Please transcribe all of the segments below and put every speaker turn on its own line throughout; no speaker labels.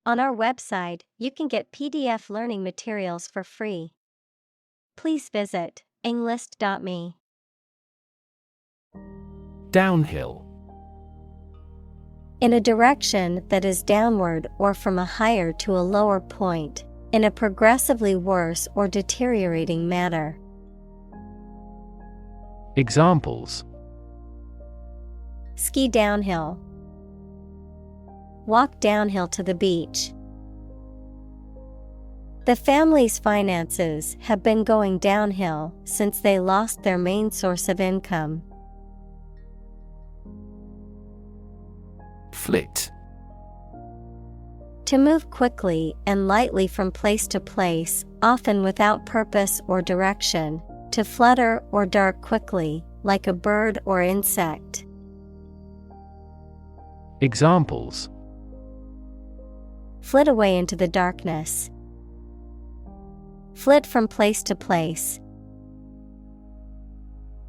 On our website, you can get PDF learning materials for free. Please visit englist.me.
Downhill.
In a direction that is downward or from a higher to a lower point, in a progressively worse or deteriorating manner.
Examples:
Ski downhill. Walk downhill to the beach. The family's finances have been going downhill since they lost their main source of income.
Flit.
To move quickly and lightly from place to place, often without purpose or direction, to flutter or dart quickly, like a bird or insect.
Examples:
Flit away into the darkness. Flit from place to place.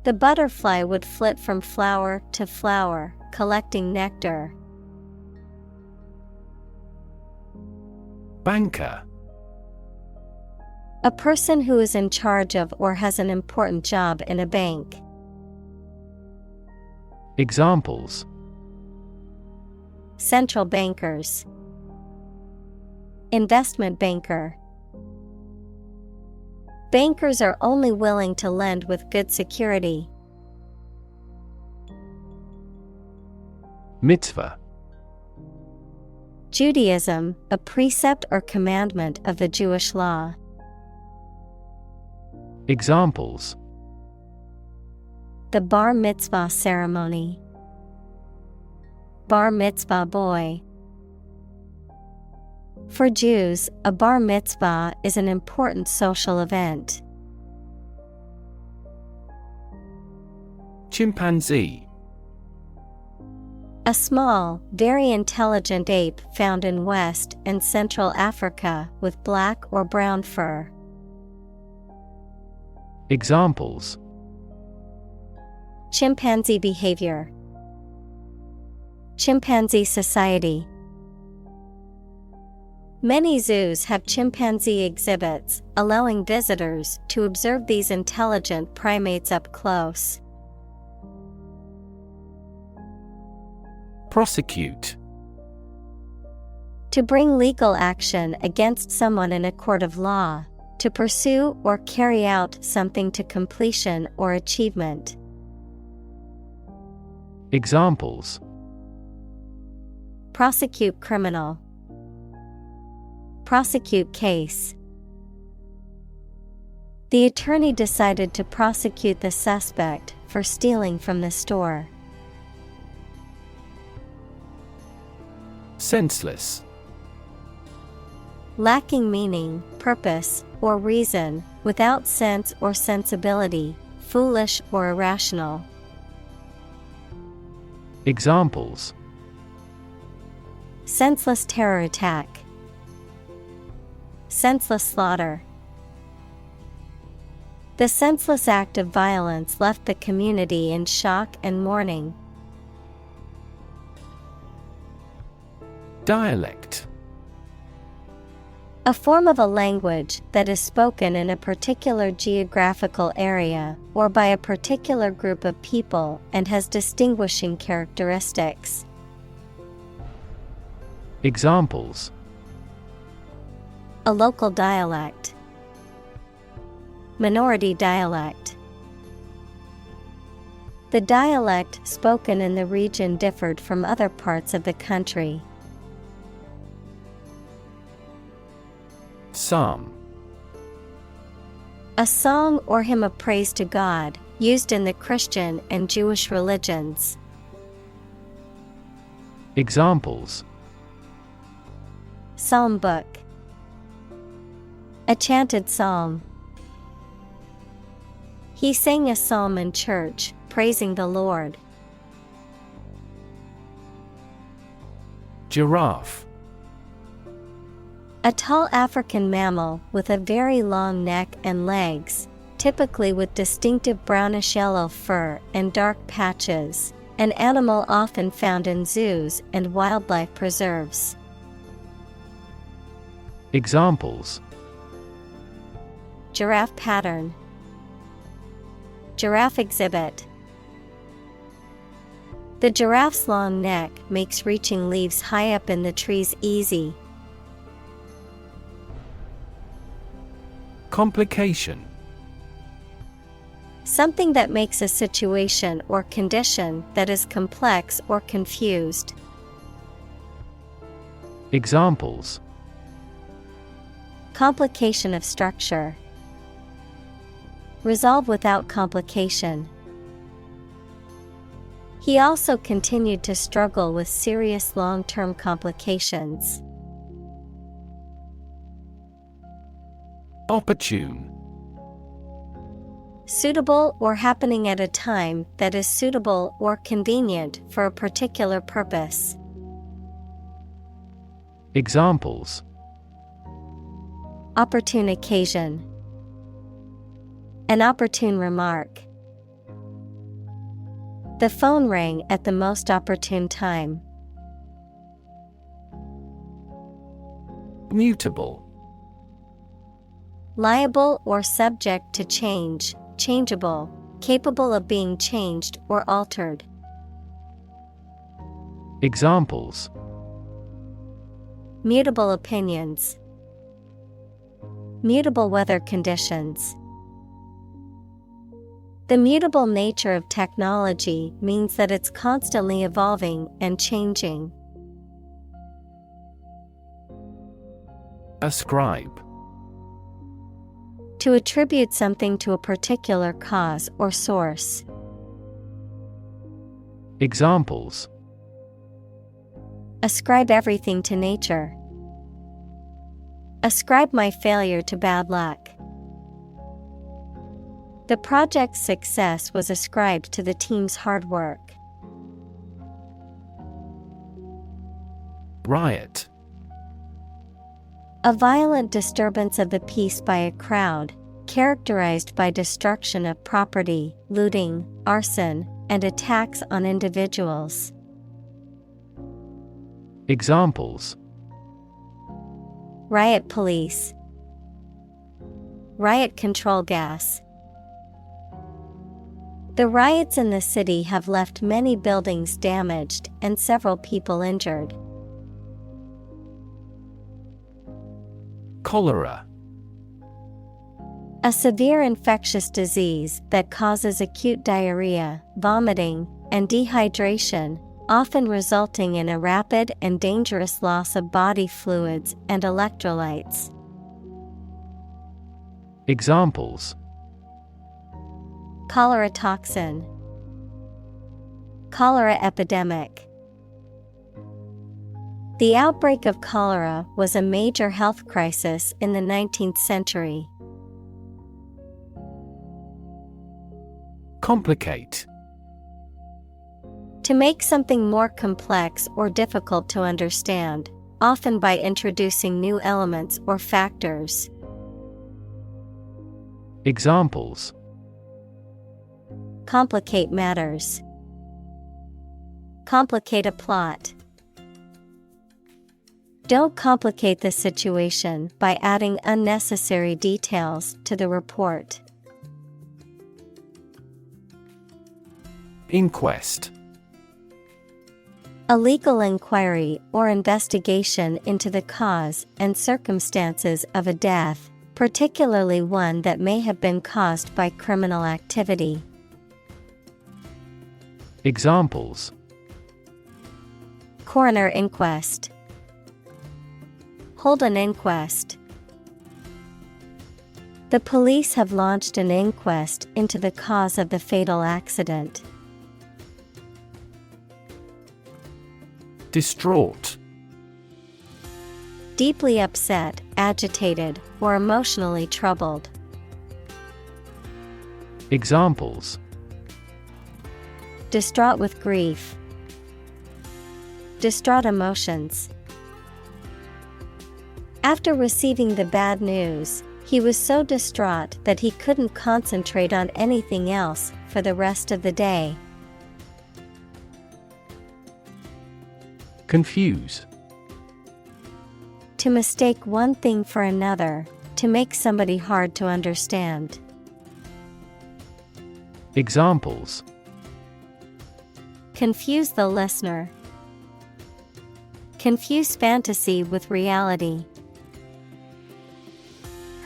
The butterfly would flit from flower to flower, collecting nectar.
Banker.
A person who is in charge of or has an important job in a bank.
Examples:
Central bankers. Investment banker. Bankers are only willing to lend with good security.
Mitzvah.
Judaism, a precept or commandment of the Jewish law.
Examples:
The bar mitzvah ceremony. Bar mitzvah boy. For Jews, a bar mitzvah is an important social event.
Chimpanzee.
A small, very intelligent ape found in West and Central Africa with black or brown fur.
Examples:
Chimpanzee behavior. Chimpanzee society. Many zoos have chimpanzee exhibits, allowing visitors to observe these intelligent primates up close.
Prosecute.
To bring legal action against someone in a court of law, to pursue or carry out something to completion or achievement.
Examples:
Prosecute criminal. Prosecute case. The attorney decided to prosecute the suspect for stealing from the store.
Senseless.
Lacking meaning, purpose, or reason, without sense or sensibility, foolish or irrational.
Examples:
Senseless terror attack. Senseless slaughter. The senseless act of violence left the community in shock and mourning.
Dialect.
A form of a language that is spoken in a particular geographical area or by a particular group of people and has distinguishing characteristics.
Examples:
A local dialect. Minority dialect. The dialect spoken in the region differed from other parts of the country.
Psalm.
A song or hymn of praise to God, used in the Christian and Jewish religions.
Examples:
Psalm book. A chanted psalm. He sang a psalm in church, praising the Lord.
Giraffe.
A tall African mammal with a very long neck and legs, typically with distinctive brownish-yellow fur and dark patches, an animal often found in zoos and wildlife preserves.
Examples:
giraffe pattern, giraffe exhibit. The giraffe's long neck makes reaching leaves high up in the trees easy.
Complication:
Something that makes a situation or condition that is complex or confused.
Examples:
complication of structure, resolve without complication. He also continued to struggle with serious long-term complications.
Opportune:
suitable or happening at a time that is suitable or convenient for a particular purpose.
Examples:
opportune occasion, an opportune remark. The phone rang at the most opportune time.
Mutable:
liable or subject to change, changeable, capable of being changed or altered.
Examples:
mutable opinions, mutable weather conditions. The mutable nature of technology means that it's constantly evolving and changing.
Ascribe:
to attribute something to a particular cause or source.
Examples:
ascribe everything to nature. Ascribe my failure to bad luck. The project's success was ascribed to the team's hard work.
Riot:
a violent disturbance of the peace by a crowd, characterized by destruction of property, looting, arson, and attacks on individuals.
Examples:
riot police, riot control gas. The riots in the city have left many buildings damaged and several people injured.
Cholera:
a severe infectious disease that causes acute diarrhea, vomiting, and dehydration, often resulting in a rapid and dangerous loss of body fluids and electrolytes.
Examples:
cholera toxin, cholera epidemic. The outbreak of cholera was a major health crisis in the 19th century.
Complicate:
to make something more complex or difficult to understand, often by introducing new elements or factors.
Examples:
complicate matters, complicate a plot. Don't complicate the situation by adding unnecessary details to the report.
Inquest:
a legal inquiry or investigation into the cause and circumstances of a death, particularly one that may have been caused by criminal activity.
Examples:
coroner inquest, hold an inquest. The police have launched an inquest into the cause of the fatal accident.
Distraught:
deeply upset, agitated, or emotionally troubled.
Examples:
distraught with grief, distraught emotions. After receiving the bad news, he was so distraught that he couldn't concentrate on anything else for the rest of the day.
Confuse:
To mistake one thing for another, to make somebody hard to understand.
Examples:
Confuse the listener. Confuse fantasy with reality.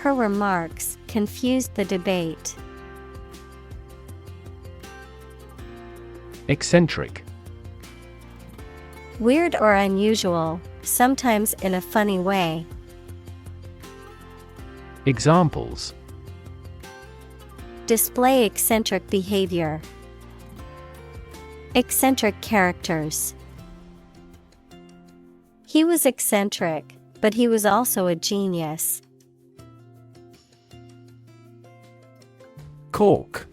Her remarks confused the debate.
Eccentric.
Weird or unusual, sometimes in a funny way.
Examples:
Display eccentric behavior. Eccentric characters. He was eccentric, but he was also a genius.
Cork.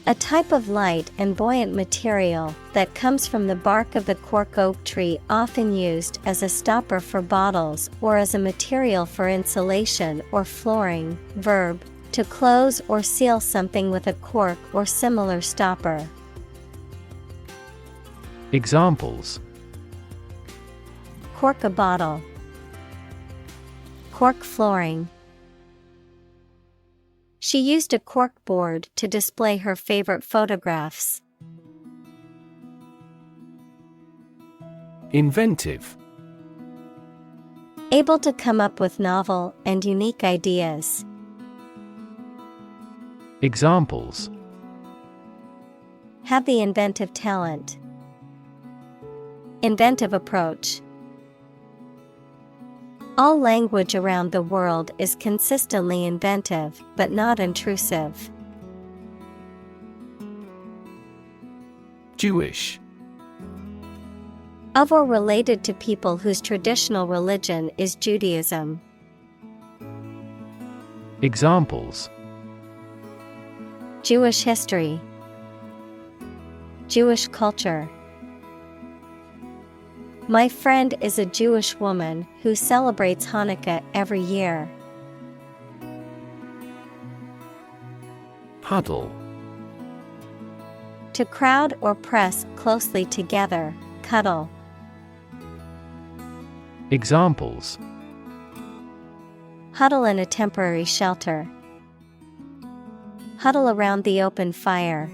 A type of light and buoyant material that comes from the bark of the cork oak tree, often used as a stopper for bottles or as a material for insulation or flooring. Verb: to close or seal something with a cork or similar stopper.
Examples:
Cork a bottle. Cork flooring. She used a cork board to display her favorite photographs.
Inventive.
Able to come up with novel and unique ideas.
Examples:
Have the inventive talent. Inventive approach. All language around the world is consistently inventive, but not intrusive.
Jewish.
Of or related to people whose traditional religion is Judaism.
Examples:
Jewish history. Jewish culture. My friend is a Jewish woman who celebrates Hanukkah every year.
Huddle.
To crowd or press closely together, cuddle.
Examples:
Huddle in a temporary shelter. Huddle around the open fire.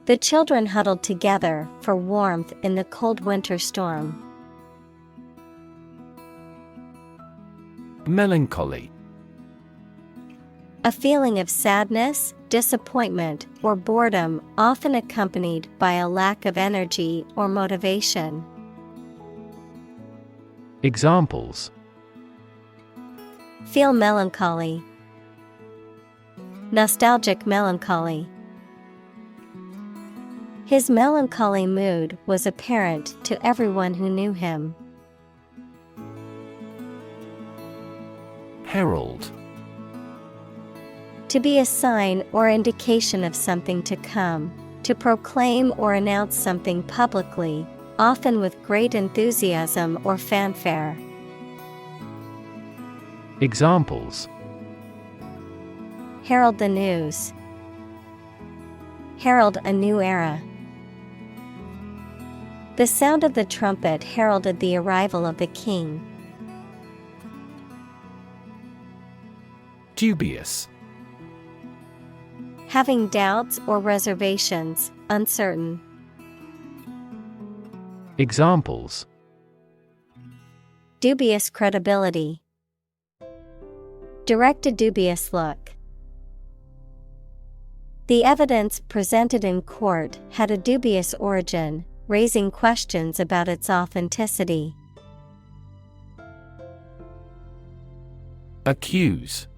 The children huddled together for warmth in the cold winter storm.
Melancholy.
A feeling of sadness, disappointment, or boredom, often accompanied by a lack of energy or motivation.
Examples:
Feel melancholy. Nostalgic melancholy. His melancholy mood was apparent to everyone who knew him.
Herald.
To be a sign or indication of something to come, to proclaim or announce something publicly, often with great enthusiasm or fanfare.
Examples:
Herald the news. Herald a new era. The sound of the trumpet heralded the arrival of the king.
Dubious.
Having doubts or reservations, uncertain.
Examples:
Dubious credibility. Direct a dubious look. The evidence presented in court had a dubious origin, raising questions about its authenticity.
Accuse.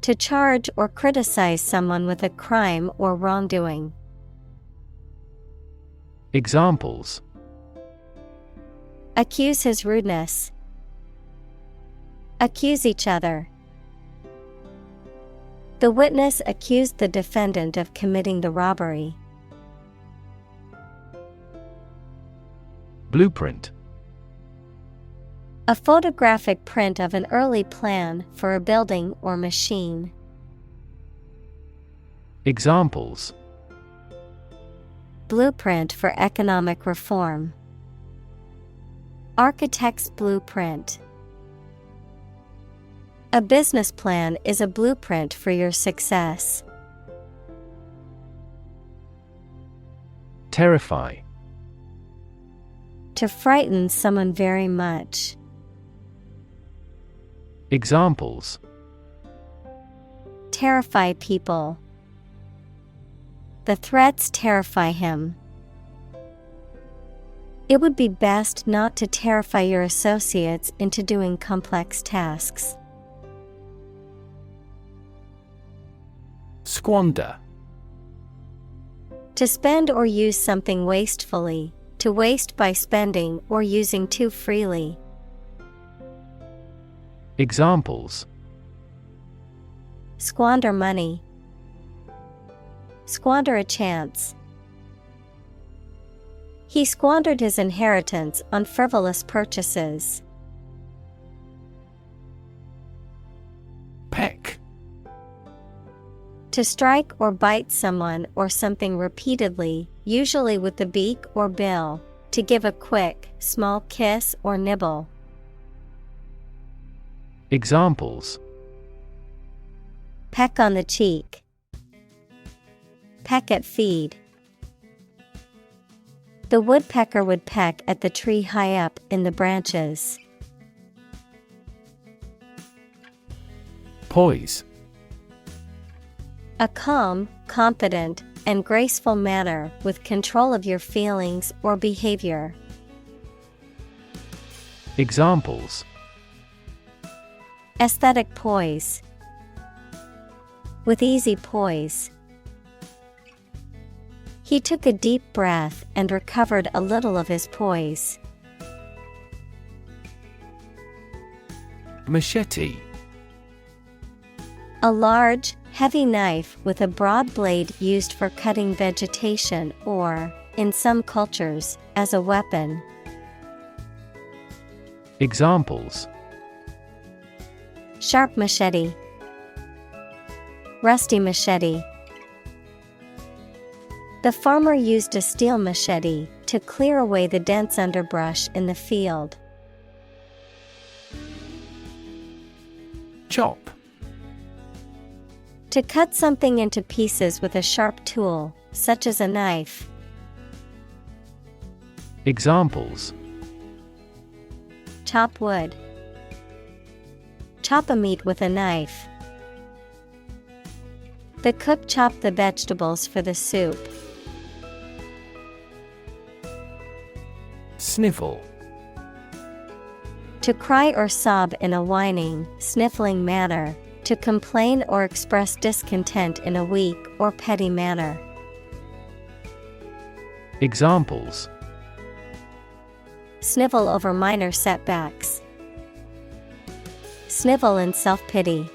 To charge or criticize someone with a crime or wrongdoing.
Examples:
Accuse his rudeness. Accuse each other. The witness accused the defendant of committing the robbery.
Blueprint.
A photographic print of an early plan for a building or machine.
Examples:
Blueprint for economic reform. Architect's blueprint. A business plan is a blueprint for your success.
Terrify.
To frighten someone very much.
Examples:
Terrify people. The threats terrify him. It would be best not to terrify your associates into doing complex tasks.
Squander.
To spend or use something wastefully, to waste by spending or using too freely.
Examples:
Squander money. Squander a chance. He squandered his inheritance on frivolous purchases.
Peck.
To strike or bite someone or something repeatedly, usually with the beak or bill, to give a quick, small kiss or nibble.
Examples:
Peck on the cheek. Peck at feed. The woodpecker would peck at the tree high up in the branches.
Poise.
A calm, confident, and graceful manner with control of your feelings or behavior.
Examples:
Aesthetic poise. With easy poise. He took a deep breath and recovered a little of his poise.
Machete.
A large, heavy knife with a broad blade used for cutting vegetation or, in some cultures, as a weapon.
Examples:
Sharp machete. Rusty machete. The farmer used a steel machete to clear away the dense underbrush in the field.
Chop.
To cut something into pieces with a sharp tool, such as a knife.
Examples:
Chop wood. Chop a meat with a knife. The cook chopped the vegetables for the soup.
Snivel.
To cry or sob in a whining, sniffling manner, to complain or express discontent in a weak or petty manner.
Examples:
Snivel over minor setbacks. Snivel in self-pity.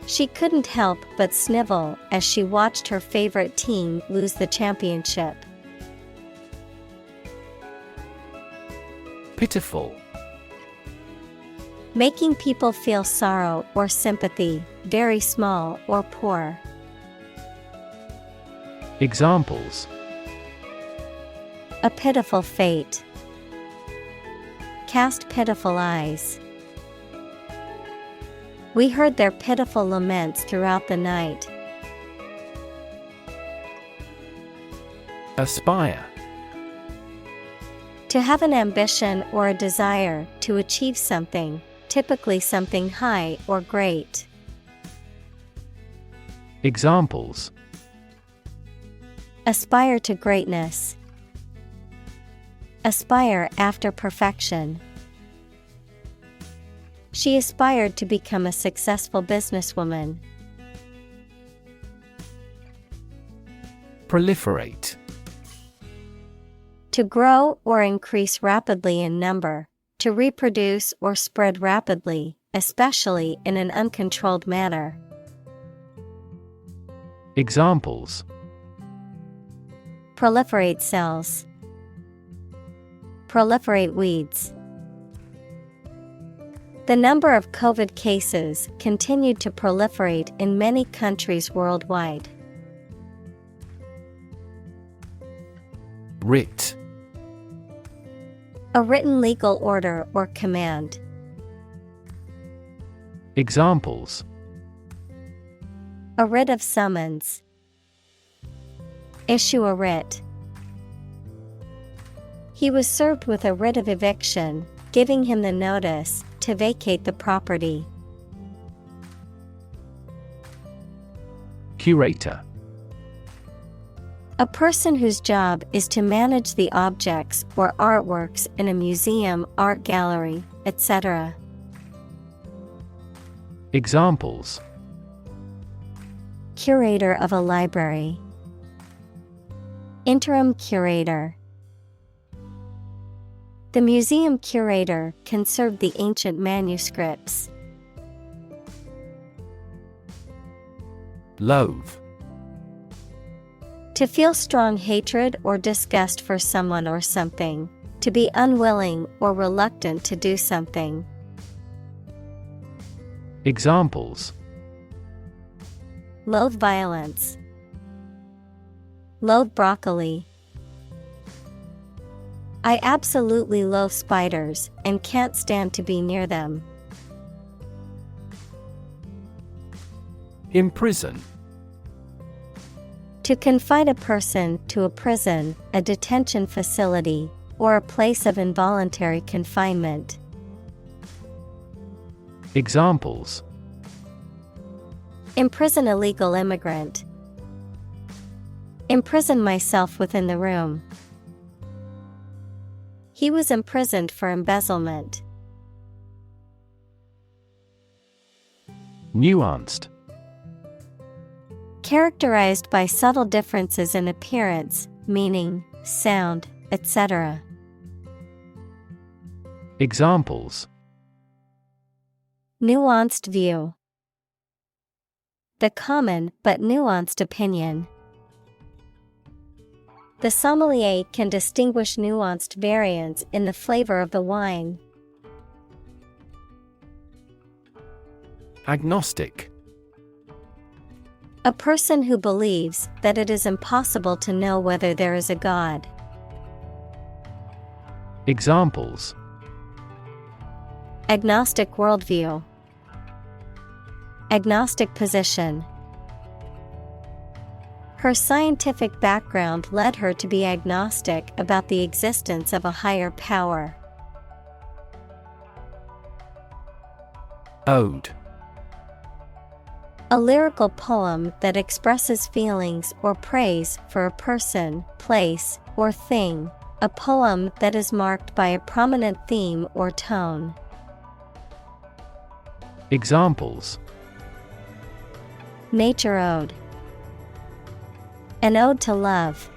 She couldn't help but snivel as she watched her favorite team lose the championship.
Pitiful.
Making people feel sorrow or sympathy, very small or poor.
Examples:
A pitiful fate. Cast pitiful eyes. We heard their pitiful laments throughout the night.
Aspire.
To have an ambition or a desire to achieve something, typically something high or great.
Examples:
Aspire to greatness. Aspire after perfection. She aspired to become a successful businesswoman.
Proliferate.
To grow or increase rapidly in number, to reproduce or spread rapidly, especially in an uncontrolled manner.
Examples:
Proliferate cells. Proliferate weeds. The number of COVID cases continued to proliferate in many countries worldwide.
Writ.
A written legal order or command.
Examples:
A writ of summons. Issue a writ. He was served with a writ of eviction, giving him the notice to vacate the property.
Curator.
A person whose job is to manage the objects or artworks in a museum, art gallery, etc.
Examples:
Curator of a library. Interim curator. The museum curator conserved the ancient manuscripts.
Loathe.
To feel strong hatred or disgust for someone or something. To be unwilling or reluctant to do something.
Examples:
Loathe violence. Loathe broccoli. I absolutely loathe spiders and can't stand to be near them.
Imprison.
To confine a person to a prison, a detention facility, or a place of involuntary confinement.
Examples:
Imprison a legal immigrant. Imprison myself within the room. He was imprisoned for embezzlement.
Nuanced.
Characterized by subtle differences in appearance, meaning, sound, etc.
Examples:
Nuanced view. The common but nuanced opinion. The sommelier can distinguish nuanced variants in the flavor of the wine.
Agnostic.
A person who believes that it is impossible to know whether there is a God.
Examples:
Agnostic worldview. Agnostic position. Her scientific background led her to be agnostic about the existence of a higher power.
Ode.
A lyrical poem that expresses feelings or praise for a person, place, or thing. A poem that is marked by a prominent theme or tone.
Examples:
Nature ode. An ode to love.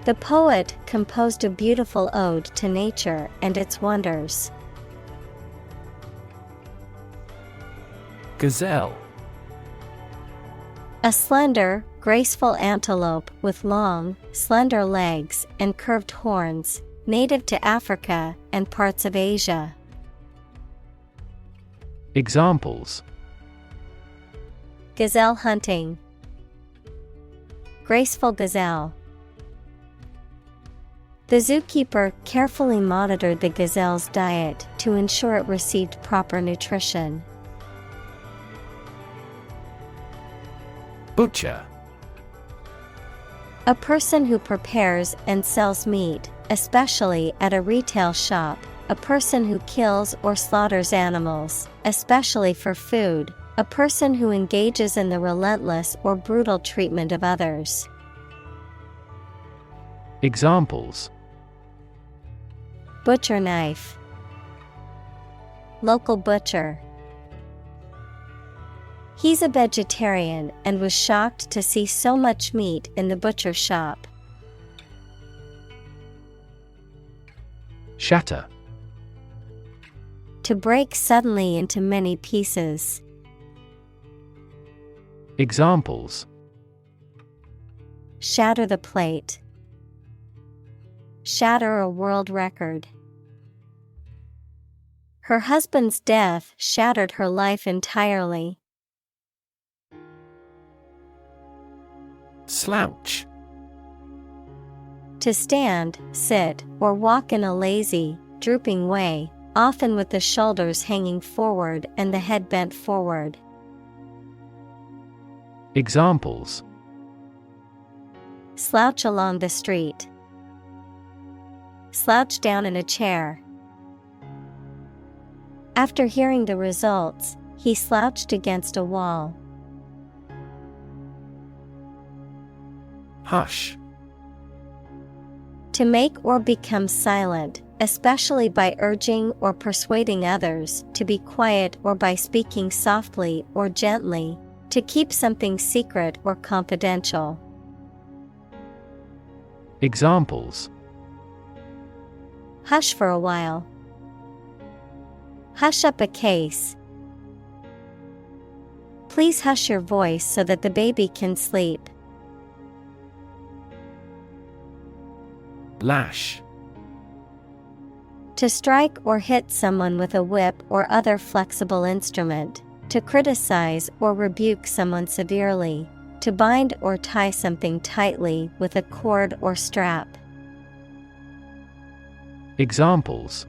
The poet composed a beautiful ode to nature and its wonders.
Gazelle.
A slender, graceful antelope with long, slender legs and curved horns, native to Africa and parts of Asia.
Examples:
Gazelle hunting. Graceful gazelle. The zookeeper carefully monitored the gazelle's diet to ensure it received proper nutrition.
Butcher.
A person who prepares and sells meat, especially at a retail shop. A person who kills or slaughters animals, especially for food. A person who engages in the relentless or brutal treatment of others.
Examples:
Butcher knife. Local butcher. He's a vegetarian and was shocked to see so much meat in the butcher shop.
Shatter.
To break suddenly into many pieces.
Examples:
Shatter the plate. Shatter a world record. Her husband's death shattered her life entirely.
Slouch.
To stand, sit, or walk in a lazy, drooping way, often with the shoulders hanging forward and the head bent forward.
Examples:
Slouch along the street. Slouch down in a chair. After hearing the results, he slouched against a wall.
Hush.
To make or become silent, especially by urging or persuading others to be quiet or by speaking softly or gently, to keep something secret or confidential.
Examples:
Hush for a while. Hush up a case. Please hush your voice so that the baby can sleep.
Lash.
To strike or hit someone with a whip or other flexible instrument. To criticize or rebuke someone severely. To bind or tie something tightly with a cord or strap.
Examples: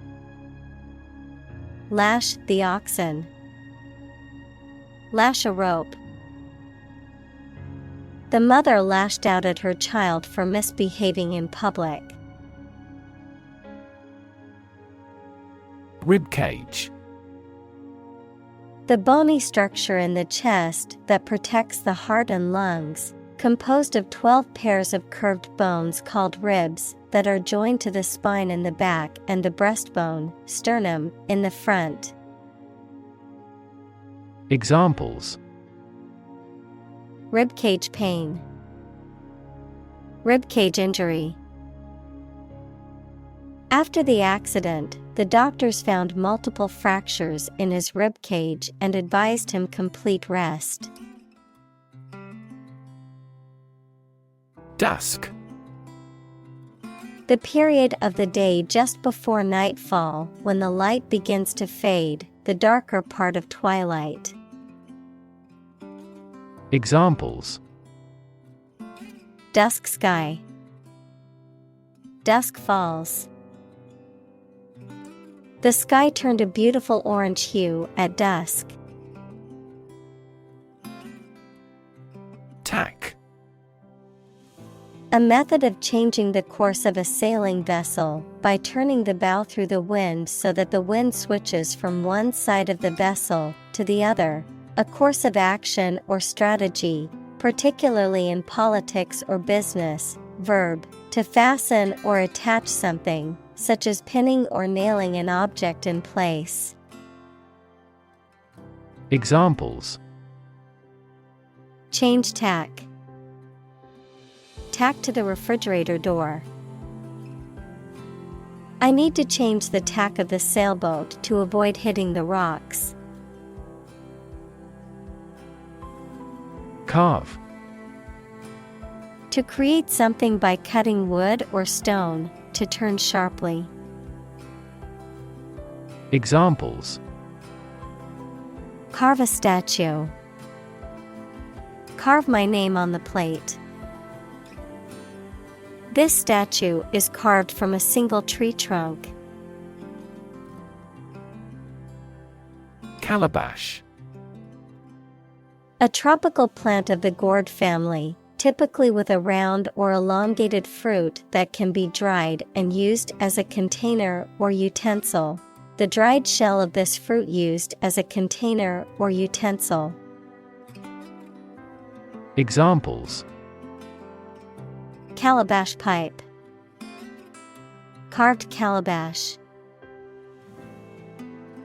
Lash the oxen. Lash a rope. The mother lashed out at her child for misbehaving in public.
Rib cage.
The bony structure in the chest that protects the heart and lungs, composed of 12 pairs of curved bones called ribs that are joined to the spine in the back and the breastbone, sternum, in the front.
Examples:
Ribcage pain. Ribcage injury. After the accident, the doctors found multiple fractures in his rib cage and advised him complete rest.
Dusk.
The period of the day just before nightfall, when the light begins to fade, the darker part of twilight.
Examples:
Dusk sky. Dusk falls. The sky turned a beautiful orange hue at dusk.
Tack.
A method of changing the course of a sailing vessel by turning the bow through the wind so that the wind switches from one side of the vessel to the other, a course of action or strategy, particularly in politics or business. Verb, to fasten or attach something, such as pinning or nailing an object in place.
Examples:
Change tack. Tack to the refrigerator door. I need to change the tack of the sailboat to avoid hitting the rocks.
Carve.
To create something by cutting wood or stone, to turn sharply.
Examples:
Carve a statue. Carve my name on the plate. This statue is carved from a single tree trunk.
Calabash.
A tropical plant of the gourd family, typically with a round or elongated fruit that can be dried and used as a container or utensil. The dried shell of this fruit used as a container or utensil.
Examples:
Calabash pipe. Carved calabash.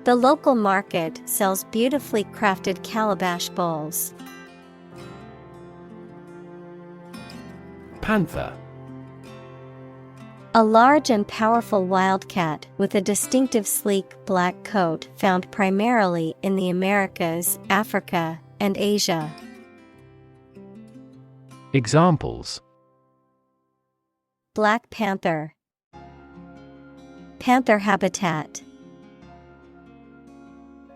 The local market sells beautifully crafted calabash bowls.
Panther.
A large and powerful wildcat with a distinctive sleek black coat found primarily in the Americas, Africa, and Asia.
Examples:
Black panther. Panther habitat.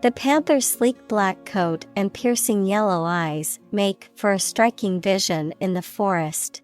The panther's sleek black coat and piercing yellow eyes make for a striking vision in the forest.